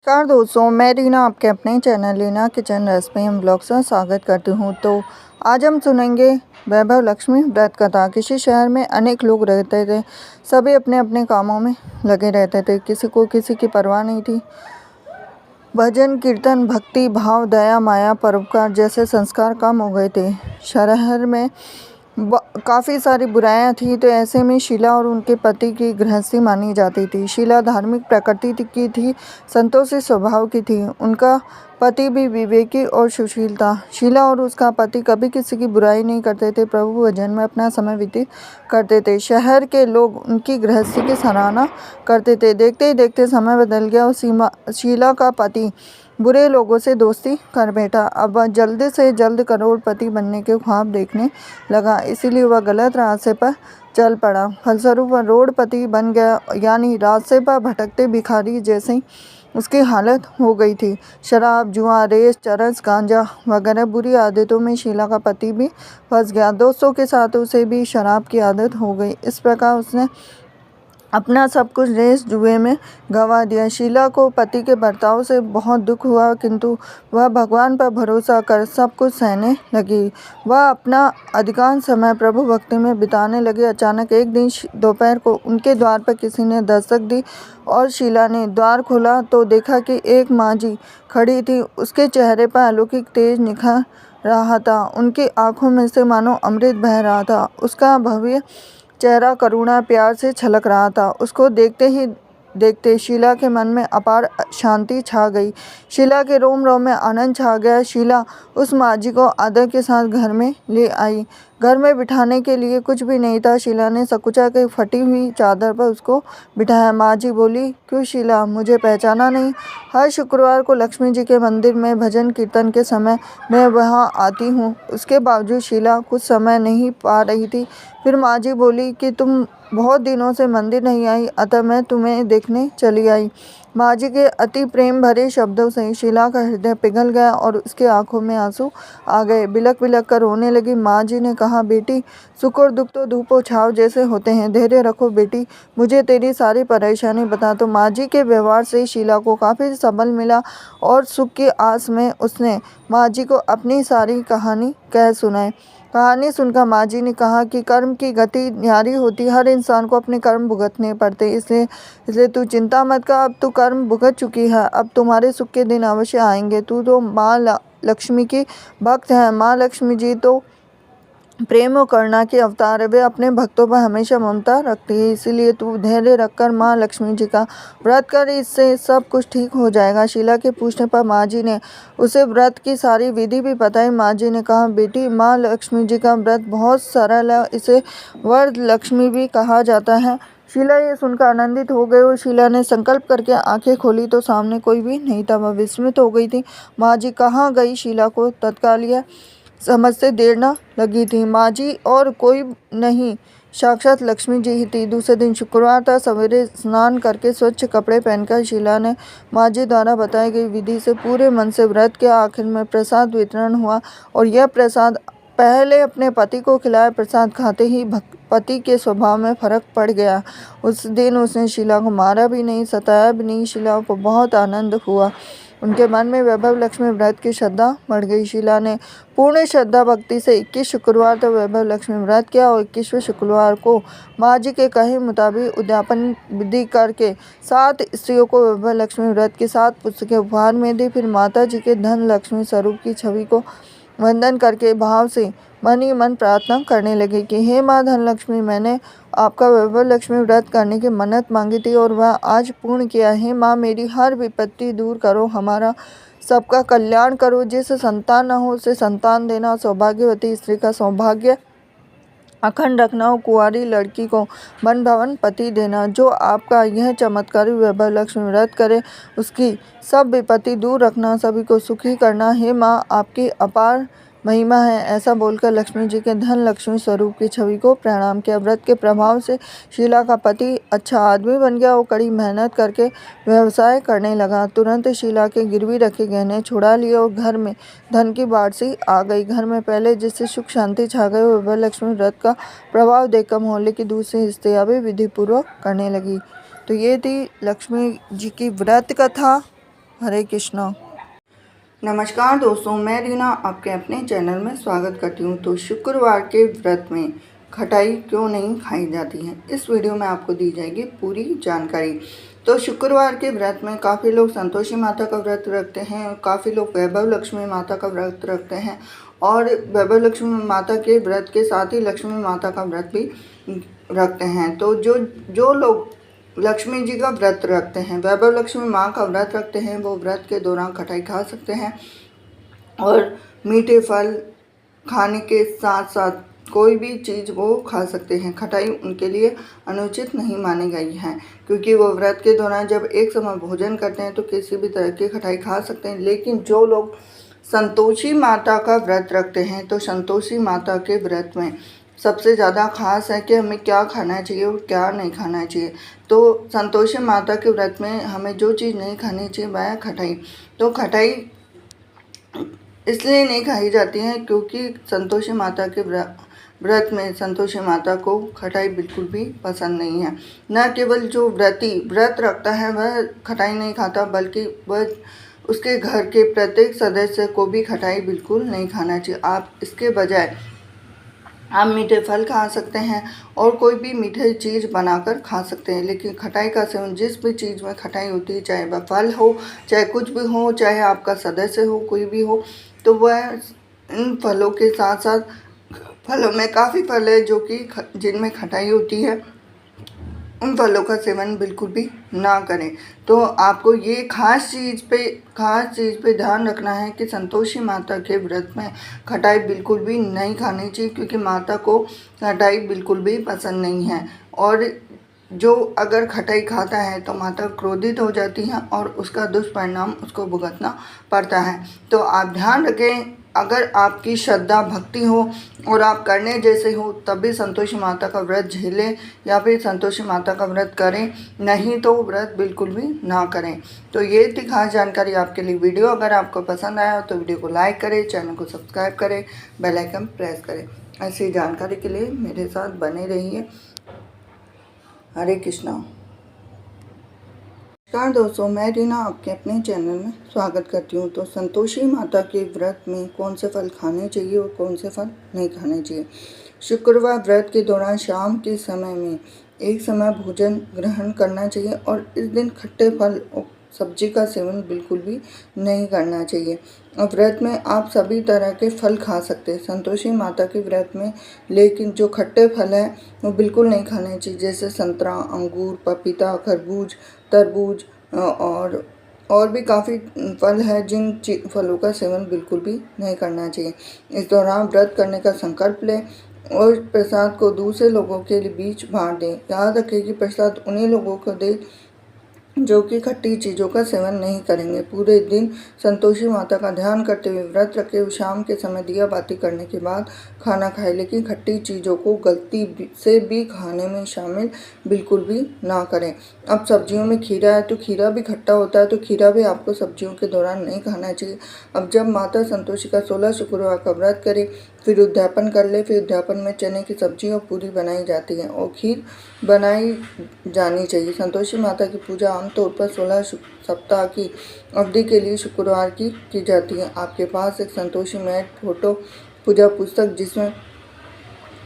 नमस्कार दोस्तों, मैं रीना आपके अपने channel Reena kitchen recipe and blogs में स्वागत करती हूँ। तो आज हम सुनेंगे वैभव लक्ष्मी व्रत कथा। किसी शहर में अनेक लोग रहते थे। सभी अपने अपने कामों में लगे रहते थे। किसी को किसी की परवाह नहीं थी। भजन कीर्तन भक्ति भाव दया माया परोपकार जैसे संस्कार कम हो गए थे। शहर में काफ़ी सारी बुराइयां थी। तो ऐसे में शीला और उनके पति की गृहस्थी मानी जाती थी। शीला धार्मिक प्रकृति की थी, संतोषी स्वभाव की थी। उनका पति भी विवेकी और सुशील था। शीला और उसका पति कभी किसी की बुराई नहीं करते थे। प्रभु भजन में अपना समय व्यतीत करते थे। शहर के लोग उनकी गृहस्थी की सराहना करते थे। देखते ही देखते समय बदल गया और शीला का पति बुरे लोगों से दोस्ती कर बैठा। अब वह जल्द से जल्द करोड़पति बनने के ख्वाब देखने लगा, इसीलिए वह गलत रास्ते पर चल पड़ा। फलस्वरूप वह रोडपति बन गया, यानी रास्ते पर भटकते भिखारी जैसी उसकी हालत हो गई थी। शराब जुआ रेस चरस गांजा वगैरह बुरी आदतों में शीला का पति भी फंस गया। दोस्तों के साथ उसे भी शराब की आदत हो गई। इस प्रकार उसने अपना सब कुछ रेस जुए में गंवा दिया। शीला को पति के बर्ताव से बहुत दुख हुआ, किंतु वह भगवान पर भरोसा कर सब कुछ सहने लगी। वह अपना अधिकांश समय प्रभु भक्ति में बिताने लगी। अचानक एक दिन दोपहर को उनके द्वार पर किसी ने दस्तक दी और शीला ने द्वार खोला तो देखा कि एक माँ जी खड़ी थी। उसके चेहरे पर अलौकिक तेज निखर रहा था। उनकी आंखों में से मानो अमृत बह रहा था। उसका भव्य चेहरा करुणा प्यार से छलक रहा था। उसको देखते ही देखते शीला के मन में अपार शांति छा गई। शीला के रोम रोम में आनंद छा गया। शीला उस माँ जी को आदर के साथ घर में ले आई। घर में बिठाने के लिए कुछ भी नहीं था। शीला ने सकुचा के फटी हुई चादर पर उसको बिठाया। माँ जी बोली, क्यों शीला, मुझे पहचाना नहीं? हर शुक्रवार को लक्ष्मी जी के मंदिर में भजन कीर्तन के समय मैं वहाँ आती हूँ। उसके बावजूद शीला कुछ समय नहीं पा रही थी। फिर माँ जी बोली कि तुम बहुत दिनों से मंदिर नहीं आई, अतः मैं तुम्हें देखने चली आई। माँ जी के अति प्रेम भरे शब्दों से शीला का हृदय पिघल गया और उसके आंखों में आंसू आ गए। बिलक बिलक कर रोने लगी। माँ जी ने कहा, बेटी, सुख और दुख तो धूप और छाव जैसे होते हैं। धैर्य रखो बेटी, मुझे तेरी सारी परेशानी बता। तो माँ जी के व्यवहार से शीला को काफ़ी सबल मिला और सुख की आस में उसने माँ जी को अपनी सारी कहानी कह सुनाई। कहानी सुनकर माँ जी ने कहा कि कर्म की गति न्यारी होती, हर इंसान को अपने कर्म भुगतने पड़ते। इसलिए तू चिंता मत कर, अब तू कर्म भुगत चुकी है, अब तुम्हारे सुख के दिन अवश्य आएंगे। तू तो माँ लक्ष्मी की भक्त है। माँ लक्ष्मी जी तो प्रेम और करुणा की अवतार है। वे अपने भक्तों पर हमेशा ममता रखती है। इसीलिए तू धैर्य रखकर माँ लक्ष्मी जी का व्रत कर, इससे सब कुछ ठीक हो जाएगा। शीला के पूछने पर माँ जी ने उसे व्रत की सारी विधि भी बताई। माँ जी ने कहा, बेटी, माँ लक्ष्मी जी का व्रत बहुत सरल है, इसे वर लक्ष्मी भी कहा जाता है। शीला ये सुनकर आनंदित हो गई और शीला ने संकल्प करके आंखें खोली तो सामने कोई भी नहीं था। वह विस्मित हो गई थी। माँ जी कहाँ गई? शीला को तत्काल यह समझते देर न लगी थी। माँ जी और कोई नहीं, साक्षात लक्ष्मी जी ही थी। दूसरे दिन शुक्रवार था। सवेरे स्नान करके स्वच्छ कपड़े पहनकर शीला ने माँ जी द्वारा बताई गई विधि से पूरे मन से व्रत किया। आखिर में प्रसाद वितरण हुआ और यह प्रसाद पहले अपने पति को खिलाया। प्रसाद खाते ही पति के स्वभाव में फर्क पड़ गया। उस दिन उसने शीला को मारा भी नहीं, सताया भी नहीं। शीला को बहुत आनंद हुआ। उनके मन में वैभव लक्ष्मी व्रत की श्रद्धा बढ़ गई। शीला ने पूर्ण श्रद्धा भक्ति से 21 शुक्रवार तक वैभव लक्ष्मी व्रत किया और 21वें शुक्रवार को माँ जी के कहे मुताबिक उद्यापन विधि करके 7 स्त्रियों को वैभव लक्ष्मी व्रत की 7 पुस्तकें उपहार में दी। फिर माता जी के धन लक्ष्मी स्वरूप की छवि को वंदन करके भाव से मन ही मन प्रार्थना करने लगे कि हे माँ धनलक्ष्मी, मैंने आपका वैभव लक्ष्मी व्रत करने की मन्नत मांगी थी और वह आज पूर्ण किया है। माँ, मेरी हर विपत्ति दूर करो, हमारा सबका कल्याण करो। जिसे संतान न हो उसे संतान देना, सौभाग्यवती स्त्री का सौभाग्य अखंड रखना और कुंवारी लड़की को मन भवन पति देना। जो आपका यह चमत्कारी वैभव लक्ष्मी व्रत करे उसकी सब विपत्ति दूर रखना, सभी को सुखी करना। हे माँ, आपकी अपार महिमा है। ऐसा बोलकर लक्ष्मी जी के धन लक्ष्मी स्वरूप की छवि को प्रणाम किया। व्रत के प्रभाव से शीला का पति अच्छा आदमी बन गया और कड़ी मेहनत करके व्यवसाय करने लगा। तुरंत शीला के गिरवी रखे गहने छुड़ा लिए और घर में धन की बाढ़ सी आ गई। घर में पहले जिससे सुख शांति छा गई, वैभव लक्ष्मी व्रत का प्रभाव देखकर मोहल्ले की दूसरी स्त्रियां भी विधि पूर्वक करने लगी। तो ये थी लक्ष्मी जी की व्रत कथा। हरे कृष्णा। नमस्कार दोस्तों, मैं रीना आपके अपने चैनल में स्वागत करती हूँ। तो शुक्रवार के व्रत में खटाई क्यों नहीं खाई जाती है, इस वीडियो में आपको दी जाएगी पूरी जानकारी। तो शुक्रवार के व्रत में काफ़ी लोग संतोषी माता का व्रत रखते हैं और काफ़ी लोग वैभव लक्ष्मी माता का व्रत रखते हैं और वैभव लक्ष्मी माता के व्रत के साथ ही लक्ष्मी माता का व्रत भी रखते हैं। तो जो लोग लक्ष्मी जी का व्रत रखते हैं, वैभव लक्ष्मी माँ का व्रत रखते हैं, वो व्रत के दौरान खटाई खा सकते हैं और मीठे फल खाने के साथ साथ कोई भी चीज़ वो खा सकते हैं। खटाई उनके लिए अनुचित नहीं मानी गई है, क्योंकि वो व्रत के दौरान जब एक समय भोजन करते हैं तो किसी भी तरह की खटाई खा सकते हैं। लेकिन जो लोग संतोषी माता का व्रत रखते हैं, तो संतोषी माता के व्रत में सबसे ज़्यादा खास है कि हमें क्या खाना चाहिए और क्या नहीं खाना चाहिए। तो संतोषी माता के व्रत में हमें जो चीज़ नहीं खानी चाहिए वह है खटाई। तो खटाई इसलिए नहीं खाई जाती है क्योंकि संतोषी माता के व्रत में संतोषी माता को खटाई बिल्कुल भी पसंद नहीं है। न केवल जो व्रत रखता है वह खटाई नहीं खाता, बल्कि वह उसके घर के प्रत्येक सदस्य को भी खटाई बिल्कुल नहीं खाना चाहिए। आप इसके बजाय आप मीठे फल खा सकते हैं और कोई भी मीठी चीज़ बनाकर खा सकते हैं। लेकिन खटाई का सेवन, जिस भी चीज़ में खटाई होती है, चाहे वह फल हो, चाहे कुछ भी हो, चाहे आपका सदस्य हो, कोई भी हो, तो वह इन फलों के साथ साथ फलों में काफ़ी फल है जो कि जिनमें खटाई होती है, उन फलों का सेवन बिल्कुल भी ना करें। तो आपको ये खास चीज़ पे ध्यान रखना है कि संतोषी माता के व्रत में खटाई बिल्कुल भी नहीं खानी चाहिए, क्योंकि माता को खटाई बिल्कुल भी पसंद नहीं है। और जो अगर खटाई खाता है तो माता क्रोधित हो जाती है और उसका दुष्परिणाम उसको भुगतना पड़ता है। तो आप ध्यान रखें, अगर आपकी श्रद्धा भक्ति हो और आप करने जैसे हो तभी संतोषी माता का व्रत झेलें या फिर संतोषी माता का व्रत करें, नहीं तो व्रत बिल्कुल भी ना करें। तो ये थी खास जानकारी आपके लिए। वीडियो अगर आपको पसंद आया तो वीडियो को लाइक करें, चैनल को सब्सक्राइब करें, बेल आइकन प्रेस करें। ऐसी जानकारी के लिए मेरे साथ बने रहिए। हरे कृष्णा। नमस्कार दोस्तों, मैं रीना आपके अपने चैनल में स्वागत करती हूँ। तो संतोषी माता के व्रत में कौन से फल खाने चाहिए और कौन से फल नहीं खाने चाहिए। शुक्रवार व्रत के दौरान शाम के समय में एक समय भोजन ग्रहण करना चाहिए और इस दिन खट्टे फल और सब्जी का सेवन बिल्कुल भी नहीं करना चाहिए। और व्रत में आप सभी तरह के फल खा सकते हैं संतोषी माता के व्रत में, लेकिन जो खट्टे फल हैं वो बिल्कुल नहीं खाने चाहिए, जैसे संतरा, अंगूर, पपीता, खरबूज, तरबूज और भी काफ़ी फल हैं जिन फलों का सेवन बिल्कुल भी नहीं करना चाहिए। इस दौरान व्रत करने का संकल्प लें और प्रसाद को दूसरे लोगों के बीच बांट दें। याद रखें कि प्रसाद उन्हीं लोगों को दें जो कि खट्टी चीज़ों का सेवन नहीं करेंगे। पूरे दिन संतोषी माता का ध्यान करते हुए व्रत रखे, शाम के समय दिया बाती करने के बाद खाना खाएं, लेकिन खट्टी चीज़ों को गलती से भी खाने में शामिल बिल्कुल भी ना करें। अब सब्जियों में खीरा है तो खीरा भी खट्टा होता है, तो खीरा भी आपको सब्जियों के दौरान नहीं खाना चाहिए। अब जब माता संतोषी का 16 शुक्रवार का व्रत करें, फिर उद्यापन कर ले। फिर उद्यापन में चने की सब्जी और पूरी बनाई जाती है और खीर बनाई जानी चाहिए। संतोषी माता की पूजा आमतौर पर 16 सप्ताह की अवधि के लिए शुक्रवार की जाती है। आपके पास एक संतोषी मैट, फोटो, पूजा पुस्तक जिसमें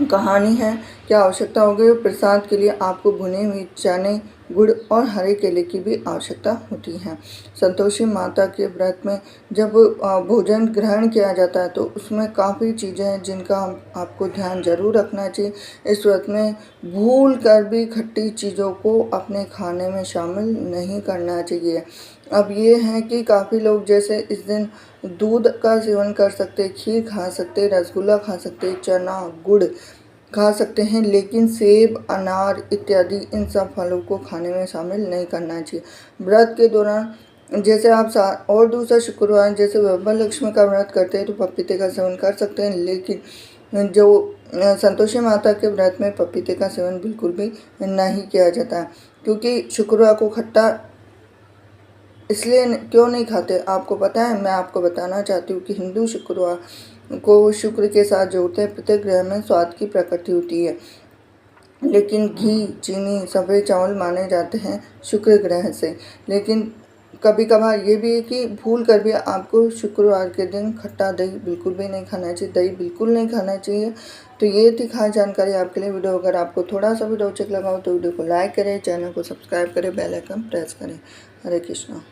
कहानी है क्या आवश्यकता होगी। प्रसाद के लिए आपको भुने हुए चने, गुड़ और हरे केले की भी आवश्यकता होती है। संतोषी माता के व्रत में जब भोजन ग्रहण किया जाता है तो उसमें काफ़ी चीज़ें हैं जिनका आपको ध्यान जरूर रखना चाहिए। इस व्रत में भूल कर भी खट्टी चीज़ों को अपने खाने में शामिल नहीं करना चाहिए। अब ये है कि काफ़ी लोग जैसे इस दिन दूध का सेवन कर सकते, खीर खा सकते, रसगुल्ला खा सकते, चना, गुड़ खा सकते हैं, लेकिन सेब, अनार इत्यादि इन सब फलों को खाने में शामिल नहीं करना चाहिए। व्रत के दौरान जैसे आप और दूसरा शुक्रवार जैसे वैभव लक्ष्मी का व्रत करते हैं तो पपीते का सेवन कर सकते हैं, लेकिन जो संतोषी माता के व्रत में पपीते का सेवन बिल्कुल भी नहीं किया जाता है, क्योंकि शुक्रवार को खट्टा इसलिए क्यों नहीं खाते आपको पता है। मैं आपको बताना चाहती हूँ कि हिंदू शुक्रवार को शुक्र के साथ जोड़ते हैं। प्रत्येक ग्रह में स्वाद की प्रकृति होती है, लेकिन घी, चीनी, सफ़ेद चावल माने जाते हैं शुक्र ग्रह से। लेकिन कभी कभार ये भी है कि भूल कर भी आपको शुक्रवार के दिन खट्टा दही बिल्कुल भी नहीं खाना चाहिए, दही बिल्कुल नहीं खाना चाहिए। तो ये थी खास जानकारी आपके लिए। वीडियो अगर आपको थोड़ा सा भी रोचक लगा हो तो वीडियो को लाइक करें, चैनल को सब्सक्राइब करें, बेल आइकन प्रेस करें। हरे कृष्णा।